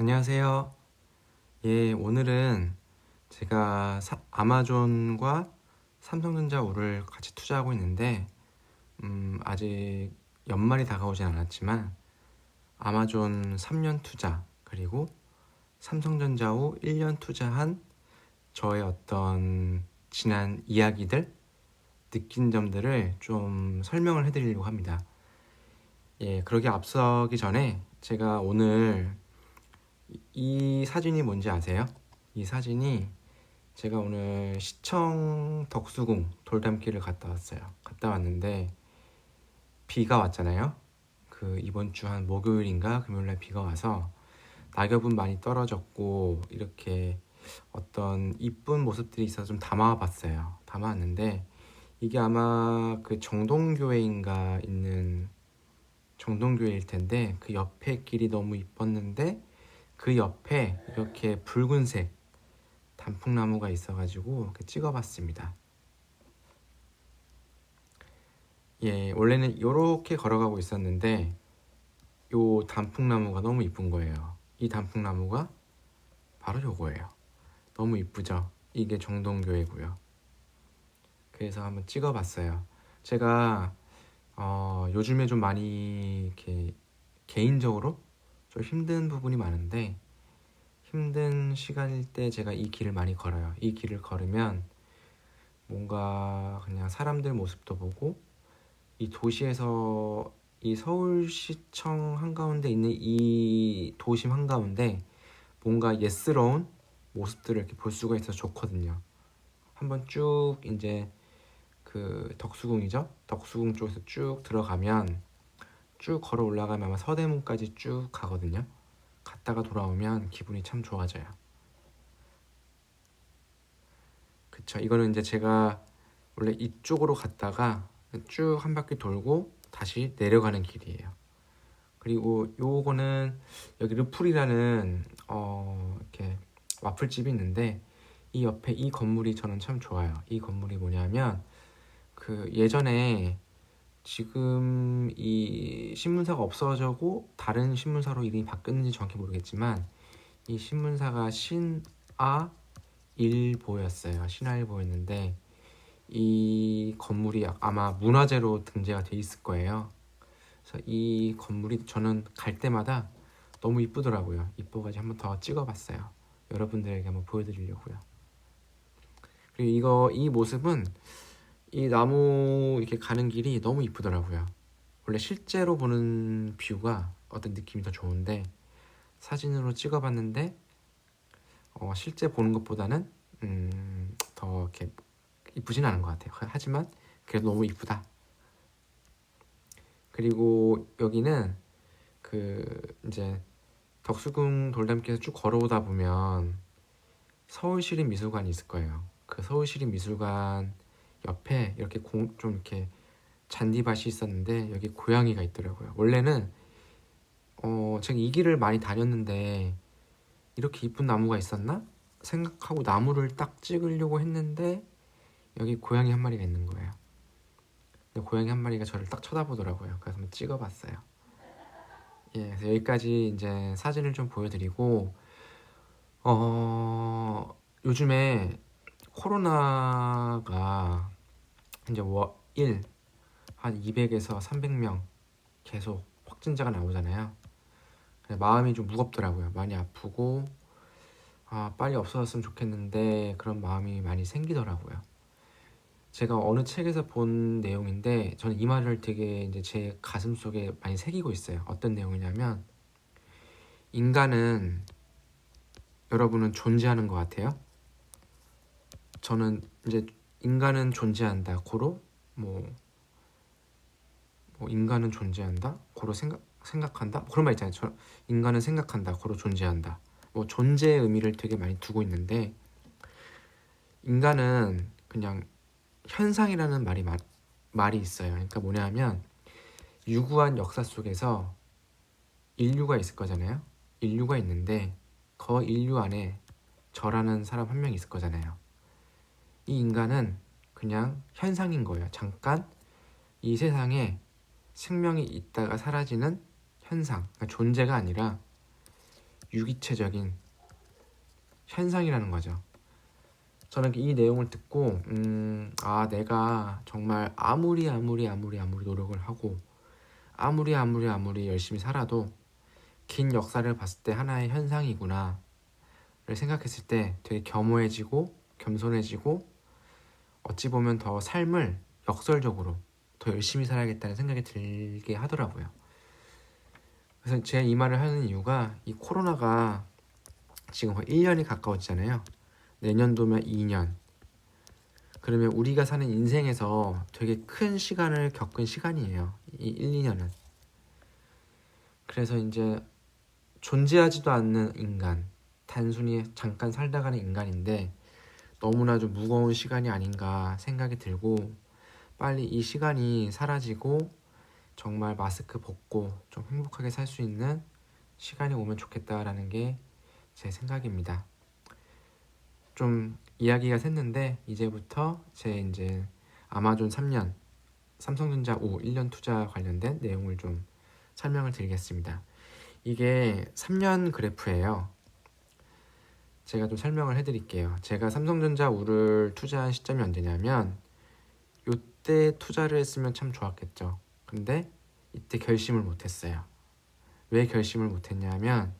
안녕하세요. 예, 오늘은 제가 아마존과 삼성전자 우를 같이 투자하고 있는데, 아직 연말이 다가오진 않았지만, 아마존 3년 투자, 그리고 삼성전자 우 1년 투자한 저의 어떤 지난 이야기들, 느낀 점들을 좀 설명을 해드리려고 합니다. 예, 그러기 앞서기 전에 제가 오늘 이 사진이 뭔지 아세요? 이 사진이 제가 오늘 시청 덕수궁 돌담길을 갔다 왔어요. 갔다 왔는데 비가 왔잖아요. 그 이번 주 한 목요일인가 금요일날 비가 와서 낙엽은 많이 떨어졌고 이렇게 어떤 이쁜 모습들이 있어서 좀 담아봤어요. 담아왔는데 이게 아마 그 정동교회인가 있는 정동교회일 텐데 그 옆에 길이 너무 이뻤는데 그 옆에 이렇게 붉은색 단풍나무가 있어가지고 이렇게 찍어봤습니다. 예, 원래는 이렇게 걸어가고 있었는데 요 단풍나무가 너무 이쁜 거예요. 이 단풍나무가 바로 요거예요. 너무 이쁘죠? 이게 정동교회고요. 그래서 한번 찍어봤어요. 제가 요즘에 좀 많이 이렇게 개인적으로 좀 힘든 부분이 많은데 힘든 시간일 때 제가 이 길을 많이 걸어요. 이 길을 걸으면 뭔가 그냥 사람들 모습도 보고 이 도시에서 이 서울시청 한가운데 있는 이 도심 한가운데 뭔가 예스러운 모습들을 이렇게 볼 수가 있어서 좋거든요. 한번 쭉 이제 그 덕수궁이죠. 덕수궁 쪽에서 쭉 들어가면 쭉 걸어 올라가면 아마 서대문까지 쭉 가거든요. 갔다가 돌아오면 기분이 참 좋아져요. 그쵸. 이거는 이제 제가 원래 이쪽으로 갔다가 쭉 한 바퀴 돌고 다시 내려가는 길이에요. 그리고 요거는 여기 르풀이라는 이렇게 와플집이 있는데 이 옆에 이 건물이 저는 참 좋아요. 이 건물이 뭐냐면 그 예전에 지금 이 신문사가 없어져고 다른 신문사로 이름이 바뀌었는지 정확히 모르겠지만 이 신문사가 신아일보였어요. 신아일보였는데 이 건물이 아마 문화재로 등재가 돼 있을 거예요. 그래서 이 건물이 저는 갈 때마다 너무 이쁘더라고요. 이뻐가지고 한번 더 찍어봤어요. 여러분들에게 한번 보여드리려고요. 그리고 이 모습은 이 나무 이렇게 가는 길이 너무 이쁘더라고요. 원래 실제로 보는 뷰가 어떤 느낌이 더 좋은데 사진으로 찍어봤는데 실제 보는 것보다는 더 이렇게 이쁘진 않은 것 같아요. 하지만 그래도 너무 이쁘다. 그리고 여기는 그 이제 덕수궁 돌담길에서 쭉 걸어오다 보면 서울시립미술관이 있을 거예요. 그 서울시립미술관 옆에 이렇게 좀 이렇게 잔디밭이 있었는데 여기 고양이가 있더라고요. 원래는 제가 이 길을 많이 다녔는데 이렇게 이쁜 나무가 있었나 생각하고 나무를 딱 찍으려고 했는데 여기 고양이 한 마리가 있는 거예요. 근데 고양이 한 마리가 저를 딱 쳐다보더라고요. 그래서 한번 찍어봤어요. 예, 그래서 여기까지 이제 사진을 좀 보여드리고 요즘에 코로나가 이제 일 한 200에서 300명 계속 확진자가 나오잖아요. 마음이 좀 무겁더라고요. 많이 아프고 빨리 없어졌으면 좋겠는데 그런 마음이 많이 생기더라고요. 제가 어느 책에서 본 내용인데 저는 이 말을 되게 이제 제 가슴 속에 많이 새기고 있어요. 어떤 내용이냐면 인간은 여러분은 존재하는 것 같아요. 저는 이제 인간은 존재한다. 고로 인간은 존재한다. 고로 생각한다. 그런 말 있잖아요. 인간은 생각한다. 고로 존재한다. 존재의 의미를 되게 많이 두고 있는데 인간은 그냥 현상이라는 말이 있어요. 그러니까 뭐냐면 유구한 역사 속에서 인류가 있을 거잖아요. 인류가 있는데 그 인류 안에 저라는 사람 한 명 있을 거잖아요. 이 인간은 그냥 현상인 거예요. 잠깐 이 세상에 생명이 있다가 사라지는 현상, 그러니까 존재가 아니라 유기체적인 현상이라는 거죠. 저는 이 내용을 듣고 내가 정말 아무리 노력을 하고 아무리 열심히 살아도 긴 역사를 봤을 때 하나의 현상이구나를 생각했을 때 되게 겸허해지고 겸손해지고 어찌 보면 더 삶을 역설적으로 더 열심히 살아야겠다는 생각이 들게 하더라고요. 그래서 제가 이 말을 하는 이유가 이 코로나가 지금 거의 1년이 가까워지잖아요. 내년도면 2년. 그러면 우리가 사는 인생에서 되게 큰 시간을 겪은 시간이에요. 이 1, 2년은. 그래서 이제 존재하지도 않는 인간, 단순히 잠깐 살다 가는 인간인데 너무나 좀 무거운 시간이 아닌가 생각이 들고 빨리 이 시간이 사라지고 정말 마스크 벗고 좀 행복하게 살 수 있는 시간이 오면 좋겠다라는 게 제 생각입니다. 좀 이야기가 샜는데 이제부터 제 이제 아마존 3년, 삼성전자 1년 투자 관련된 내용을 좀 설명을 드리겠습니다. 이게 3년 그래프예요. 제가 좀 설명을 해드릴게요. 제가 삼성전자 우를 투자한 시점이 언제냐면 이때 투자를 했으면 참 좋았겠죠. 근데 이때 결심을 못했어요. 왜 결심을 못했냐면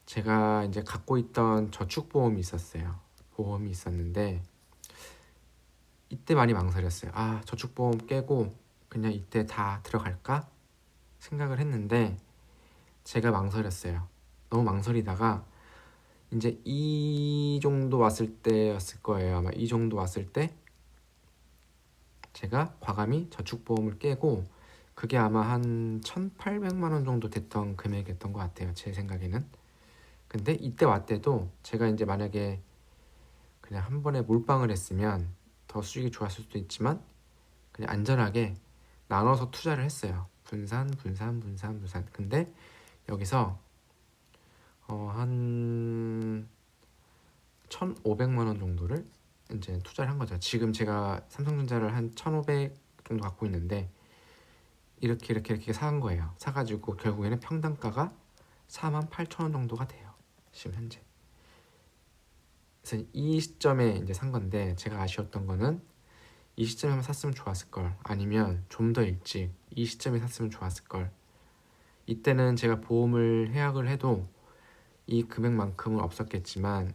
제가 이제 갖고 있던 저축보험이 있었어요. 보험이 있었는데 이때 많이 망설였어요. 저축보험 깨고 그냥 이때 다 들어갈까 생각을 했는데 제가 망설였어요. 너무 망설이다가 이제 이 정도 왔을 때였을 거예요. 아마 이 정도 왔을 때 제가 과감히 저축보험을 깨고 그게 아마 한 1,800만 원 정도 됐던 금액이었던 것 같아요. 제 생각에는. 근데 이때 왔대도 제가 이제 만약에 그냥 한 번에 몰빵을 했으면 더 수익이 좋았을 수도 있지만 그냥 안전하게 나눠서 투자를 했어요. 분산. 근데 여기서 한 1,500만 원 정도를 이제 투자를 한 거죠. 지금 제가 삼성전자를 한 1,500 정도 갖고 있는데 이렇게 산 거예요. 사가지고 결국에는 평단가가 48,000원 정도가 돼요. 지금 현재. 그래서 이 시점에 이제 산 건데 제가 아쉬웠던 거는 이 시점에 한번 샀으면 좋았을 걸, 아니면 좀 더 일찍 이 시점에 샀으면 좋았을 걸. 이때는 제가 보험을 해약을 해도 이 금액만큼은 없었겠지만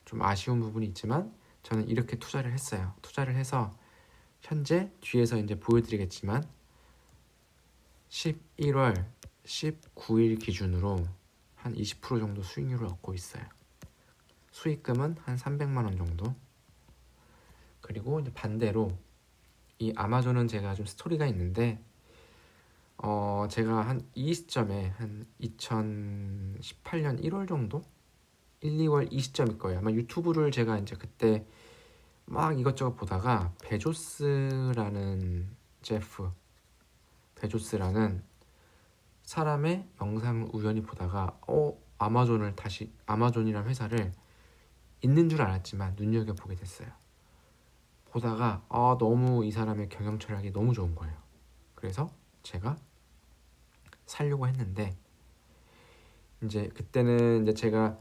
좀 아쉬운 부분이 있지만 저는 이렇게 투자를 했어요. 투자를 해서 현재 뒤에서 이제 보여드리겠지만 11월 19일 기준으로 한 20% 정도 수익률을 얻고 있어요. 수익금은 한 300만 원 정도. 그리고 이제 반대로 이 아마존은 제가 좀 스토리가 있는데 제가 한 이 시점에 한 2018년 1월 정도? 1, 2월 이 시점일 거예요. 아마 유튜브를 제가 이제 그때 막 이것저것 보다가 제프 베조스라는 사람의 영상을 우연히 보다가 아마존이라는 회사를 있는 줄 알았지만 눈여겨보게 됐어요. 보다가 너무 이 사람의 경영 철학이 너무 좋은 거예요. 그래서 제가 살려고 했는데 이제 그때는 이제 제가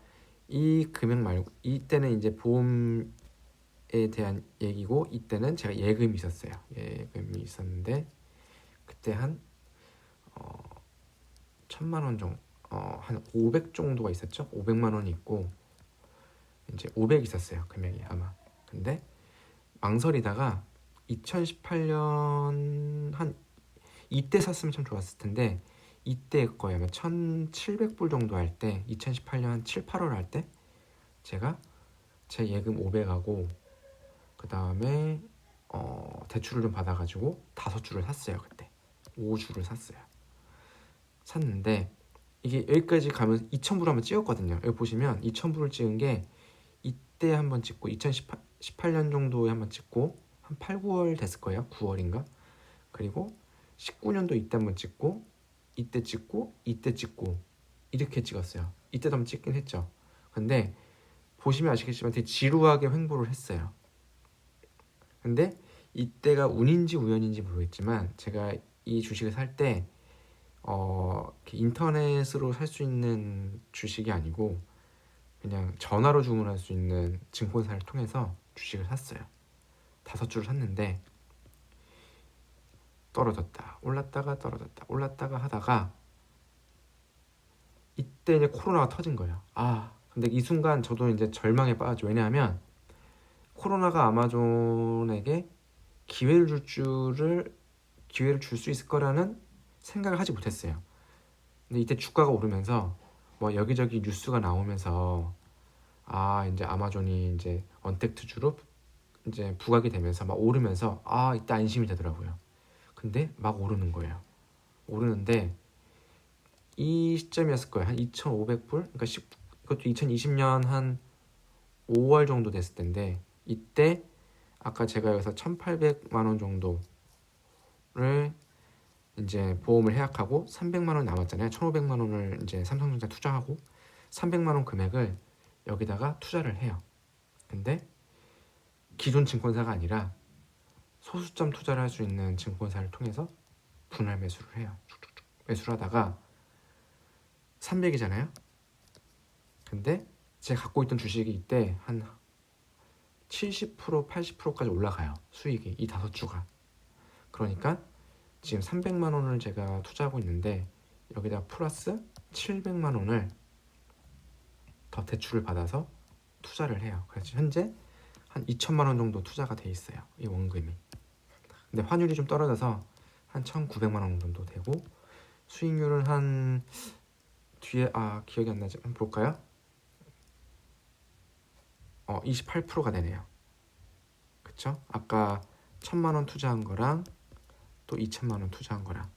이 금액 말고 이때는 이제 보험에 대한 얘기고 이때는 제가 예금이 있었어요. 예금이 있었는데 그때 한 1,000만 원 정도, 한 500 정도가 있었죠. 500만 원이 있고 이제 500 있었어요. 금액이 아마. 근데 망설이다가 2018년 한 이때 샀으면 참 좋았을 텐데 이때 거예요. 아마 1,700불 정도 할 때 2018년 한 7, 8월 할 때 제가 제 예금 500하고 그 다음에 대출을 좀 받아가지고 5주를 샀어요. 그때 5주를 샀는데 이게 여기까지 가면 2,000불 한번 찍었거든요. 여기 보시면 2,000불을 찍은 게 이때 한번 찍고 2018년 정도에 한번 찍고 한 8, 9월 됐을 거예요. 9월인가? 그리고 19년도 이때 한번 찍고 이때 찍고 이렇게 찍었어요. 이때도 한번 찍긴 했죠. 근데 보시면 아시겠지만 되게 지루하게 횡보를 했어요. 근데 이때가 운인지 우연인지 모르겠지만 제가 이 주식을 살 때 이렇게 인터넷으로 살 수 있는 주식이 아니고 그냥 전화로 주문할 수 있는 증권사를 통해서 주식을 샀어요. 5주를 샀는데 떨어졌다 올랐다가 떨어졌다 올랐다가 하다가 이때 이제 코로나가 터진 거예요. 근데 이 순간 저도 이제 절망에 빠졌죠. 왜냐하면 코로나가 아마존에게 기회를 줄 수 있을 거라는 생각을 하지 못했어요. 근데 이때 주가가 오르면서 뭐 여기저기 뉴스가 나오면서 이제 아마존이 이제 언택트주로 이제 부각이 되면서 막 오르면서 이때 안심이 되더라고요. 근데 막 오르는 거예요. 오르는데 이 시점이었을 거예요. 한 2,500불? 그러니까 이것도 2020년 한 5월 정도 됐을 텐데 이때 아까 제가 여기서 1,800만 원 정도를 이제 보험을 해약하고 300만 원 남았잖아요. 1,500만 원을 이제 삼성전자 투자하고 300만 원 금액을 여기다가 투자를 해요. 근데 기존 증권사가 아니라 소수점 투자를 할 수 있는 증권사를 통해서 분할 매수를 해요. 쭉쭉쭉 매수를 하다가 300이잖아요. 근데 제가 갖고 있던 주식이 이때 한 70% 80%까지 올라가요. 수익이 이 5주가. 그러니까 지금 300만 원을 제가 투자하고 있는데 여기다 플러스 700만 원을 더 대출을 받아서 투자를 해요. 그래서 현재 한 2천만 원 정도 투자가 돼 있어요. 이 원금이. 근데 환율이 좀 떨어져서 한 1,900만 원 정도 되고 수익률은 한 뒤에 기억이 안 나지. 한번 볼까요? 28%가 되네요. 그쵸? 아까 1,000만 원 투자한 거랑 또 2천만 원 투자한 거랑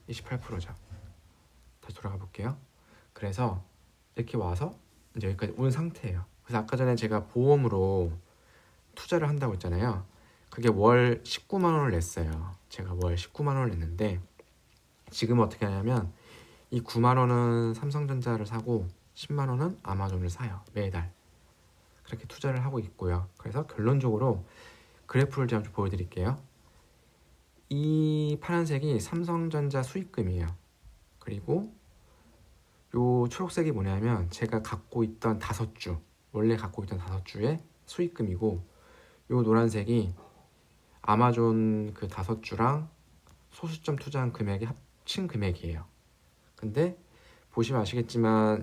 28%죠. 다시 돌아가 볼게요. 그래서 이렇게 와서 이제 여기까지 온 상태예요. 그래서 아까 전에 제가 보험으로 투자를 한다고 했잖아요. 그게 월 19만 원을 냈어요. 제가 월 19만 원을 냈는데 지금은 어떻게 하냐면 이 9만 원은 삼성전자를 사고 10만 원은 아마존을 사요. 매달. 그렇게 투자를 하고 있고요. 그래서 결론적으로 그래프를 제가 좀 보여드릴게요. 이 파란색이 삼성전자 수익금이에요. 그리고 요 초록색이 뭐냐면 제가 갖고 있던 5주, 원래 갖고 있던 5주의 수익금이고 요 노란색이 아마존 그 5주랑 소수점 투자한 금액의 합친 금액이에요. 근데 보시면 아시겠지만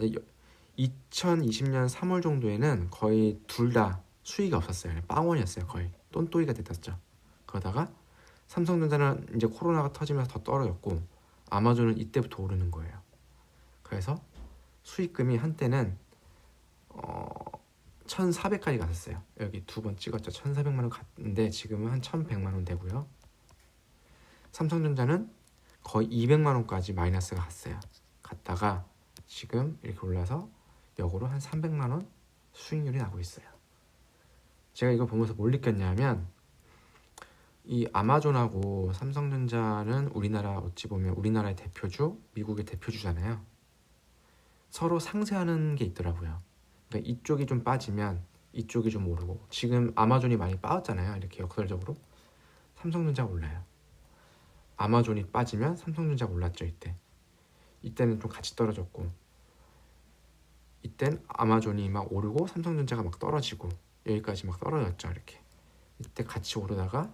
2020년 3월 정도에는 거의 둘 다 수익이 없었어요. 빵원이었어요. 거의 똔또이가 됐었죠. 그러다가 삼성전자는 이제 코로나가 터지면서 더 떨어졌고 아마존은 이때부터 오르는 거예요. 그래서 수익금이 한때는 1,400까지 갔었어요. 여기 2번 찍었죠. 1,400만 원 갔는데 지금은 한 1,100만 원 되고요. 삼성전자는 거의 200만 원까지 마이너스가 갔어요. 갔다가 지금 이렇게 올라서 역으로 한 300만 원 수익률이 나고 있어요. 제가 이거 보면서 뭘 느꼈냐면 이 아마존하고 삼성전자는 우리나라 어찌 보면 우리나라의 대표주, 미국의 대표주잖아요. 서로 상쇄하는 게 있더라고요. 그러니까 이쪽이 좀 빠지면 이쪽이 좀 오르고 지금 아마존이 많이 빠졌잖아요. 이렇게 역설적으로 삼성전자가 올라요. 아마존이 빠지면 삼성전자가 올랐죠. 이때는 좀 같이 떨어졌고 이땐 아마존이 막 오르고 삼성전자가 막 떨어지고 여기까지 막 떨어졌죠. 이렇게 이때 같이 오르다가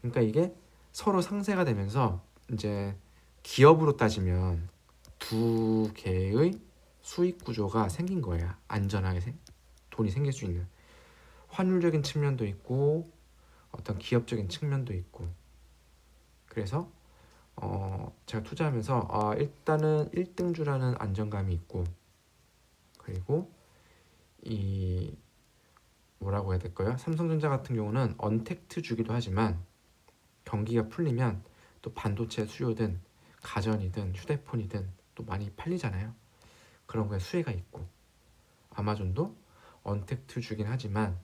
그러니까 이게 서로 상쇄가 되면서 이제 기업으로 따지면 두 개의 수익 구조가 생긴 거예요. 안전하게 돈이 생길 수 있는 환율적인 측면도 있고 어떤 기업적인 측면도 있고 그래서 제가 투자하면서 일단은 1등주라는 안정감이 있고 그리고 이 뭐라고 해야 될까요? 삼성전자 같은 경우는 언택트 주기도 하지만 경기가 풀리면 또 반도체 수요든 가전이든 휴대폰이든 또 많이 팔리잖아요. 그런 거에 수혜가 있고 아마존도 언택트 주긴 하지만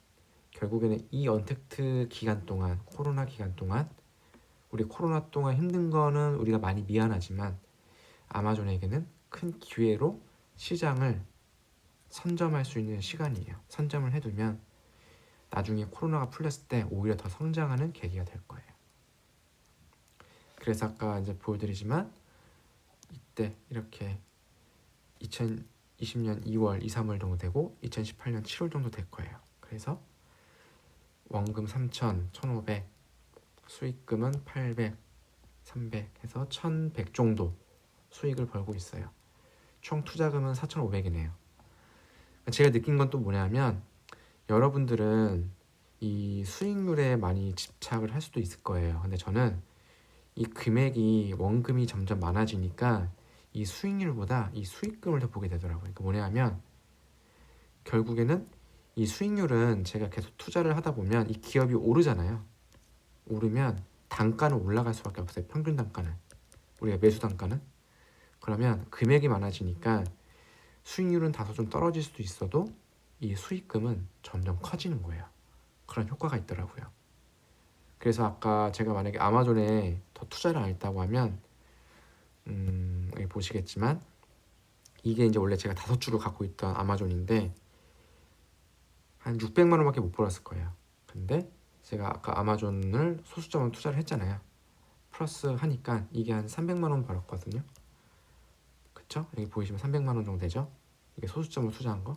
결국에는 이 언택트 기간 동안 코로나 기간 동안 우리 코로나 동안 힘든 거는 우리가 많이 미안하지만 아마존에게는 큰 기회로 시장을 선점할 수 있는 시간이에요. 선점을 해두면 나중에 코로나가 풀렸을 때 오히려 더 성장하는 계기가 될 거예요. 그래서 아까 이제 보여드리지만 이때 이렇게 2020년 2월, 2, 3월 정도 되고 2018년 7월 정도 될 거예요. 그래서 원금 3,000, 1,500, 수익금은 800, 300 해서 1,100 정도 수익을 벌고 있어요. 총 투자금은 4,500이네요. 제가 느낀 건 또 뭐냐면 여러분들은 이 수익률에 많이 집착을 할 수도 있을 거예요. 근데 저는 이 금액이 원금이 점점 많아지니까 이 수익률보다 이 수익금을 더 보게 되더라고요. 그러니까 뭐냐면 결국에는 이 수익률은 제가 계속 투자를 하다 보면 이 기업이 오르잖아요. 오르면 단가는 올라갈 수밖에 없어요. 평균 단가는, 우리가 매수 단가는. 그러면 금액이 많아지니까 수익률은 다소 좀 떨어질 수도 있어도 이 수익금은 점점 커지는 거예요. 그런 효과가 있더라고요. 그래서 아까 제가 만약에 아마존에 더 투자를 안 했다고 하면 여기 보시겠지만 이게 이제 원래 제가 5주를 갖고 있던 아마존인데 한 600만 원밖에 못 벌었을 거예요. 근데 제가 아까 아마존을 소수점을 투자를 했잖아요. 플러스 하니까 이게 한 300만 원 벌었거든요. 그쵸? 여기 보이시면 300만 원 정도 되죠? 이게 소수점을 투자한 거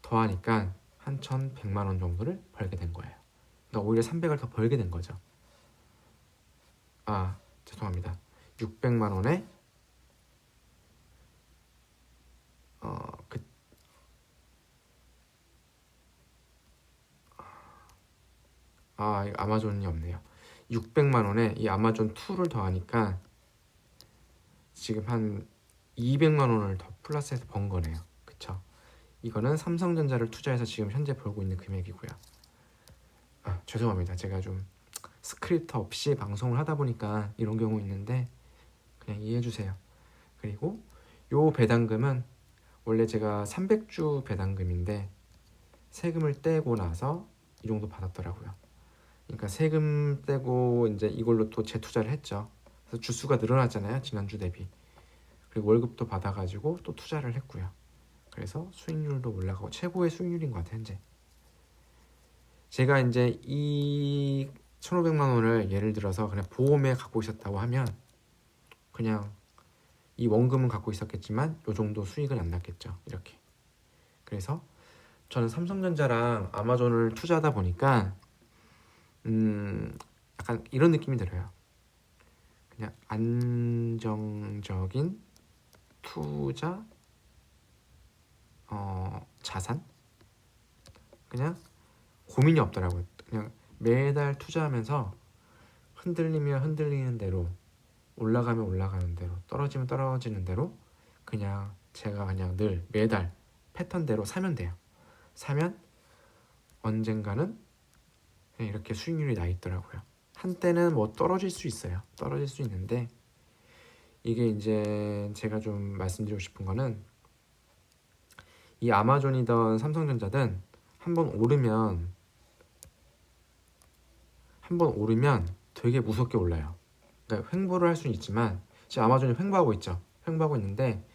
더하니까 한 1,100만 원 정도를 벌게 된 거예요. 그러니까 오히려 300을 더 벌게 된 거죠. 아, 죄송합니다. 600만 원에 이거 아마존이 없네요. 600만 원에 이 아마존 2를 더하니까 지금 한 200만 원을 더 플러스해서 번 거네요. 그쵸? 이거는 삼성전자를 투자해서 지금 현재 벌고 있는 금액이고요. 죄송합니다. 제가 좀 스크립트 없이 방송을 하다 보니까 이런 경우 있는데 그냥 이해해 주세요. 그리고 요 배당금은 원래 제가 300주 배당금인데 세금을 떼고 나서 이 정도 받았더라고요. 그러니까 세금 떼고 이제 이걸로 또 재투자를 했죠. 그래서 주수가 늘어났잖아요. 지난주 대비. 그리고 월급도 받아가지고 또 투자를 했고요. 그래서 수익률도 올라가고 최고의 수익률인 것 같아요. 현재 제가 이제 이 1,500만 원을 예를 들어서 그냥 보험에 갖고 있었다고 하면 그냥 이 원금은 갖고 있었겠지만 요 정도 수익은 안 났겠죠. 이렇게. 그래서 저는 삼성전자랑 아마존을 투자하다 보니까 약간 이런 느낌이 들어요. 그냥 안정적인 투자 자산? 그냥 고민이 없더라고요. 그냥 매달 투자하면서 흔들리면 흔들리는 대로, 올라가면 올라가는 대로, 떨어지면 떨어지는 대로 그냥 제가 그냥 늘 매달 패턴대로 사면 돼요. 사면 언젠가는 그냥 이렇게 수익률이 나 있더라고요. 한때는 뭐 떨어질 수 있어요. 떨어질 수 있는데 이게 이제 제가 좀 말씀드리고 싶은 거는 이 아마존이든 삼성전자든 한번 오르면 되게 무섭게 올라요. 그러니까 횡보를 할 수는 있지만 지금 아마존이 횡보하고 있죠. 횡보하고 있는데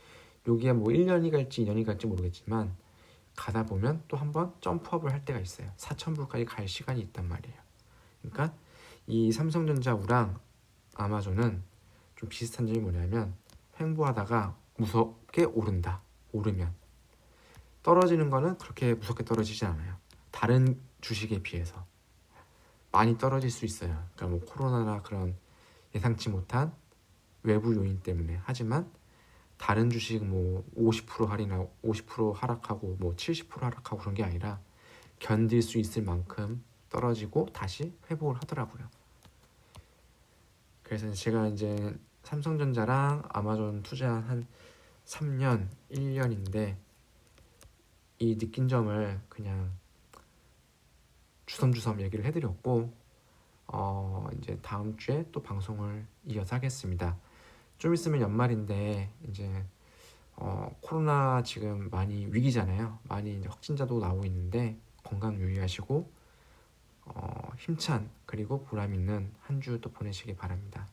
여기에 뭐 1년이 갈지 2년이 갈지 모르겠지만 가다 보면 또 한번 점프업을 할 때가 있어요. 4,000불까지 갈 시간이 있단 말이에요. 그러니까 이 삼성전자우랑 아마존은 좀 비슷한 점이 뭐냐면 횡보하다가 무섭게 오른다. 오르면 떨어지는 거는 그렇게 무섭게 떨어지지 않아요. 다른 주식에 비해서 많이 떨어질 수 있어요. 그러니까 뭐 코로나나 그런 예상치 못한 외부 요인 때문에. 하지만 다른 주식 뭐 50% 할인하고 50% 하락하고 뭐 70% 하락하고 그런 게 아니라 견딜 수 있을 만큼 떨어지고 다시 회복을 하더라고요. 그래서 제가 이제 삼성전자랑 아마존 투자한 한 3년, 1년인데 이 느낀 점을 그냥 주섬주섬 얘기를 해드렸고 이제 다음 주에 또 방송을 이어서 하겠습니다. 좀 있으면 연말인데 이제 코로나 지금 많이 위기잖아요. 많이 이제 확진자도 나오고 있는데 건강 유의하시고 힘찬 그리고 보람 있는 한 주 또 보내시기 바랍니다.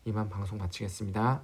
이만 방송 마치겠습니다.